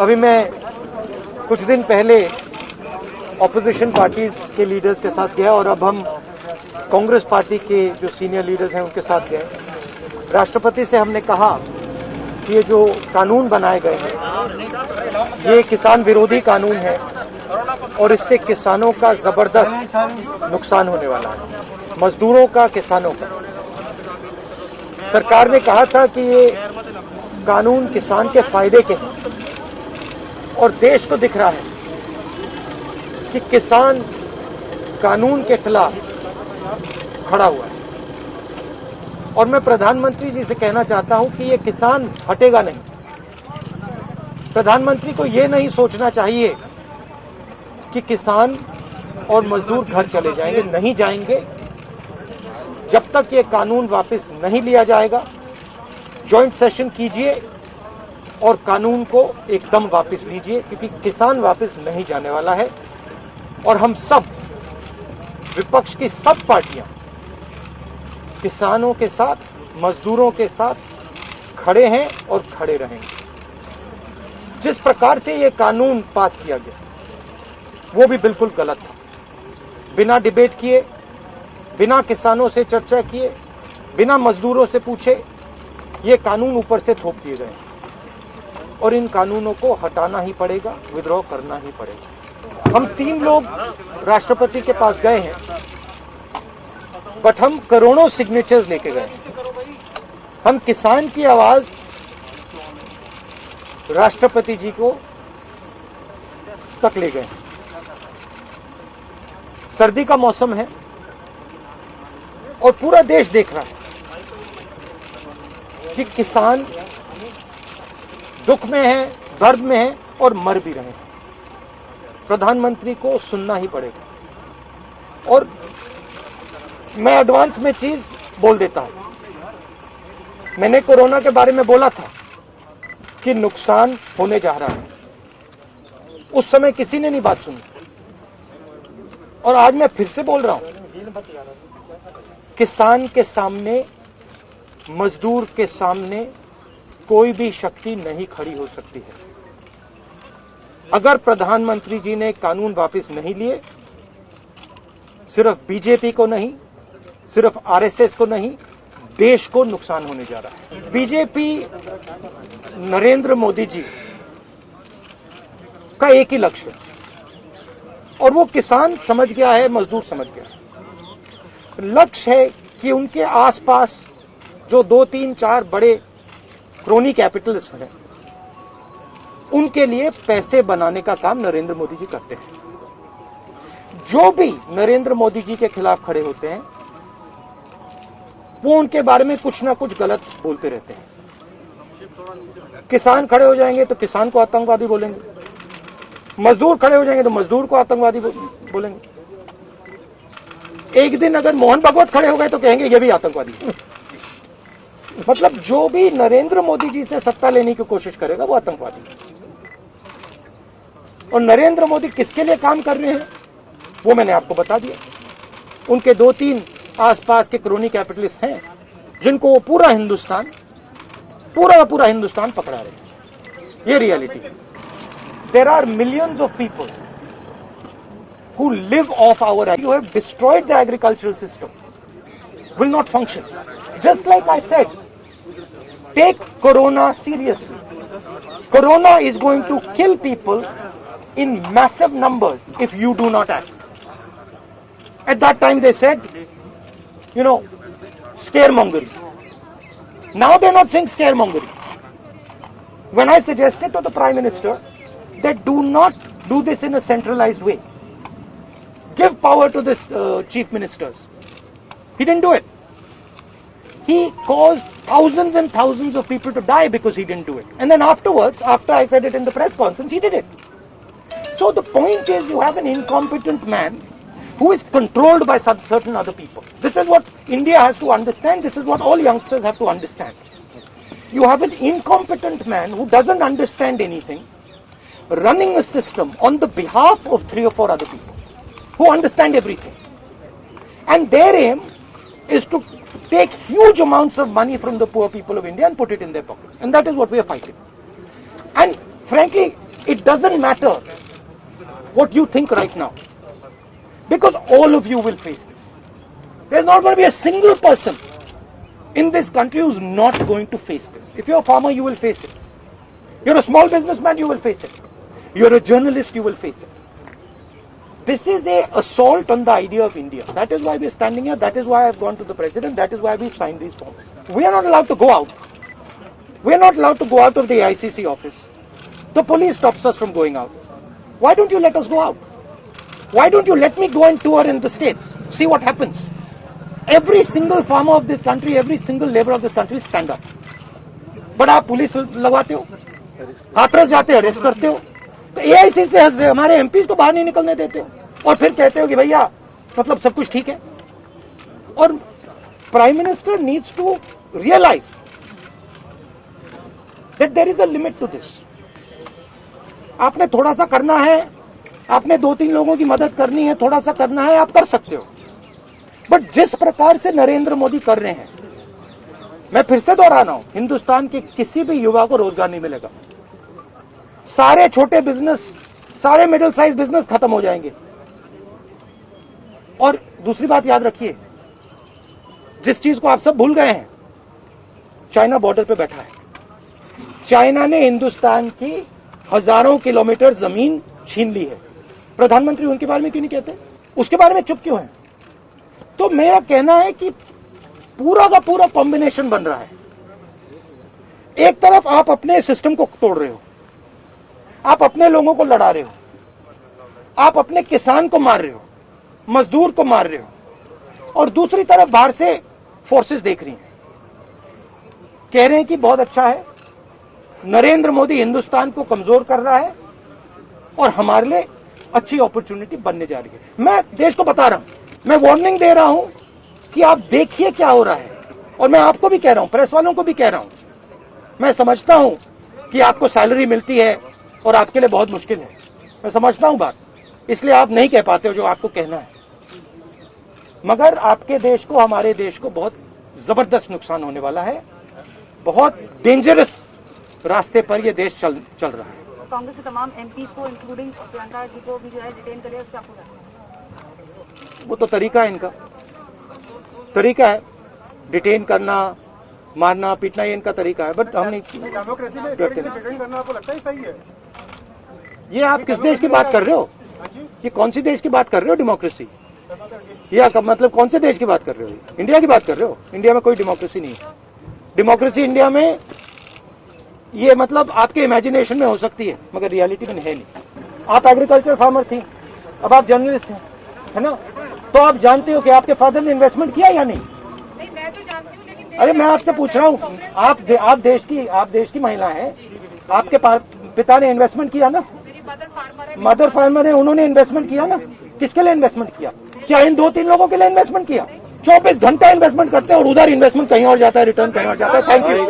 अभी मैं कुछ दिन पहले ऑपोजिशन पार्टीज के लीडर्स के साथ गया और अब हम कांग्रेस पार्टी के जो सीनियर लीडर्स हैं उनके साथ गए। राष्ट्रपति से हमने कहा कि ये जो कानून बनाए गए हैं ये किसान विरोधी कानून है और इससे किसानों का जबरदस्त नुकसान होने वाला है, मजदूरों का, किसानों का। सरकार ने कहा था कि ये कानून किसान के फायदे के हैं और देश को दिख रहा है कि किसान कानून के खिलाफ खड़ा हुआ है। और मैं प्रधानमंत्री जी से कहना चाहता हूं कि ये किसान हटेगा नहीं। प्रधानमंत्री को ये नहीं सोचना चाहिए कि किसान और मजदूर घर चले जाएंगे, नहीं जाएंगे। जब तक ये कानून वापस नहीं लिया जाएगा, जॉइंट सेशन कीजिए और कानून को एकदम वापस लीजिए, क्योंकि किसान वापस नहीं जाने वाला है। और हम सब, विपक्ष की सब पार्टियां किसानों के साथ, मजदूरों के साथ खड़े हैं और खड़े रहेंगे। जिस प्रकार से ये कानून पास किया गया वो भी बिल्कुल गलत था। बिना डिबेट किए, बिना किसानों से चर्चा किए, बिना मजदूरों से पूछे ये कानून ऊपर से थोप दिए गए और इन कानूनों को हटाना ही पड़ेगा, विद्रॉ करना ही पड़ेगा। हम 3 लोग राष्ट्रपति के पास गए हैं, बट हम करोड़ों सिग्नेचर्स लेके गए। हम किसान की आवाज राष्ट्रपति जी को तक ले गए। सर्दी का मौसम है और पूरा देश देख रहा है कि किसान दुख में है, दर्द में है और मर भी रहे हैं। प्रधानमंत्री को सुनना ही पड़ेगा। और मैं एडवांस में चीज बोल देता हूं। मैंने कोरोना के बारे में बोला था कि नुकसान होने जा रहा है। उस समय किसी ने नहीं बात सुनी और आज मैं फिर से बोल रहा हूं, किसान के सामने, मजदूर के सामने कोई भी शक्ति नहीं खड़ी हो सकती है। अगर प्रधानमंत्री जी ने कानून वापस नहीं लिए, सिर्फ बीजेपी को नहीं, सिर्फ आरएसएस को नहीं, देश को नुकसान होने जा रहा है। बीजेपी, नरेंद्र मोदी जी का एक ही लक्ष्य है और वो किसान समझ गया है, मजदूर समझ गया है। लक्ष्य है कि उनके आसपास जो 2, 3, 4 बड़े क्रोनी कैपिटलिस्ट हैं, उनके लिए पैसे बनाने का काम नरेंद्र मोदी जी करते हैं। जो भी नरेंद्र मोदी जी के खिलाफ खड़े होते हैं वो उनके बारे में कुछ ना कुछ गलत बोलते रहते हैं। किसान खड़े हो जाएंगे तो किसान को आतंकवादी बोलेंगे, मजदूर खड़े हो जाएंगे तो मजदूर को आतंकवादी बोलेंगे। एक दिन अगर मोहन भागवत खड़े हो गए तो कहेंगे ये भी आतंकवादी। मतलब जो भी नरेंद्र मोदी जी से सत्ता लेने की कोशिश करेगा वो आतंकवादी है। और नरेंद्र मोदी किसके लिए काम कर रहे हैं वो मैंने आपको बता दिया। उनके 2-3 आसपास के क्रोनी कैपिटलिस्ट हैं जिनको वो पूरा हिंदुस्तान पकड़ा रहे हैं। ये रियलिटी है। There are millions of people who live off our agriculture. You have destroyed the agricultural system. Will not function. Just like I said, take Corona seriously. Corona is going to kill people in massive numbers if you do not act. At that time they said, scaremongering. Now they're not saying scaremongering. When I suggested to the Prime Minister that do not do this in a centralized way, give power to the chief ministers, he didn't do it. He caused thousands and thousands of people to die because he didn't do it. And then afterwards, after I said it in the press conference, he did it. So the point is, you have an incompetent man who is controlled by certain other people. This is what India has to understand. This is what all youngsters have to understand. You have an incompetent man who doesn't understand anything, running a system on the behalf of 3 or 4 other people who understand everything. And their aim is to take huge amounts of money from the poor people of India and put it in their pockets. And that is what we are fighting. And frankly, It doesn't matter what you think right now, because all of you will face this. There's not going to be a single person in this country who's not going to face this. If you're a farmer, you will face it. You're a small businessman, you will face it. You're a journalist, you will face it. This is an assault on the idea of India. That is why we're standing here. That is why I've gone to the president. That is why we've signed these forms. We are not allowed to go out. We are not allowed to go out of the ICC office. The police stops us from going out. Why don't you let us go out? Why don't you let me go and tour in the states? See what happens. Every single farmer of this country, every single labor of this country will stand up. But आप police लगवाते हो, हाथरस जाते हो, arrest करते हो, तो AIC से हमारे एमपीज को बाहर नहीं निकलने देते हो, और फिर कहते हो कि भैया मतलब सब कुछ ठीक है. और prime minister needs to realise that there is a limit to this. आपने थोड़ा सा करना है, आपने 2-3 लोगों की मदद करनी है, थोड़ा सा करना है, आप कर सकते हो. बट जिस प्रकार से नरेंद्र मोदी कर रहे हैं, मैं फिर से दोहरा रहा हूं, हिंदुस्तान के किसी भी युवा को रोजगार नहीं मिलेगा. सारे छोटे बिजनेस, सारे मिडिल साइज बिजनेस खत्म हो जाएंगे. और दूसरी बात याद रखिए, जिस चीज को आप सब भूल गए हैं, चाइना बॉर्डर पे बैठा है. चाइना ने हिंदुस्तान की हजारों किलोमीटर जमीन छीन ली है. प्रधानमंत्री उनके बारे में क्यों नहीं कहते? उसके बारे में चुप क्यों है? तो मेरा कहना है कि पूरा का पूरा कॉम्बिनेशन बन रहा है. एक तरफ आप अपने सिस्टम को तोड़ रहे हो, आप अपने लोगों को लड़ा रहे हो, आप अपने किसान को मार रहे हो, मजदूर को मार रहे हो, और दूसरी तरफ बाहर से फोर्सेस देख रही हैं, कह रहे हैं कि बहुत अच्छा है, नरेंद्र मोदी हिंदुस्तान को कमजोर कर रहा है और हमारे लिए अच्छी अपॉर्चुनिटी बनने जा रही है. मैं देश को बता रहा हूं, मैं वार्निंग दे रहा हूं कि आप देखिए क्या हो रहा है. और मैं आपको भी कह रहा हूं, प्रेस वालों को भी कह रहा हूं, मैं समझता हूं कि आपको सैलरी मिलती है और आपके लिए बहुत मुश्किल है. मैं समझता हूं बात, इसलिए आप नहीं कह पाते हो जो आपको कहना है. मगर आपके देश को, हमारे देश को बहुत जबरदस्त नुकसान होने वाला है. बहुत डेंजरस रास्ते पर यह देश चल रहा है. कांग्रेस के तमाम एमपीज को इंक्लूडिंग प्रियंका जी को भी जो है डिटेन करे, उसका आपको क्या? वो तो तरीका है, इनका तरीका है डिटेन करना, मारना, पीटना, ये इनका तरीका है. बट हम नहीं करना आपको लगता है सही है? ये आप किस देश की बात कर रहे हो? ये कौन सी देश की बात कर रहे हो? डेमोक्रेसी? या मतलब कौन से देश की बात कर रहे हो? इंडिया की बात कर रहे हो? इंडिया में कोई डेमोक्रेसी नहीं है. डेमोक्रेसी इंडिया में ये मतलब आपके इमेजिनेशन में हो सकती है, मगर रियलिटी में है नहीं. आप एग्रीकल्चर फार्मर थी, अब आप जर्नलिस्ट हैं, है ना? तो आप जानते हो कि आपके फादर ने इन्वेस्टमेंट किया या नहीं? नहीं, मैं तो जानती हूँ, लेकिन अरे मैं आपसे पूछ रहा हूँ, आप देश की महिला हैं, आपके पिता ने इन्वेस्टमेंट किया ना? मेरी मदर फार्मर है, उन्होंने इन्वेस्टमेंट किया ना? किसके लिए इन्वेस्टमेंट किया? क्या इन 2-3 लोगों के लिए इन्वेस्टमेंट किया? 24 घंटा इन्वेस्टमेंट करते हैं और उधर इन्वेस्टमेंट कहीं और जाता है, रिटर्न कहीं और जाता है. Thank you.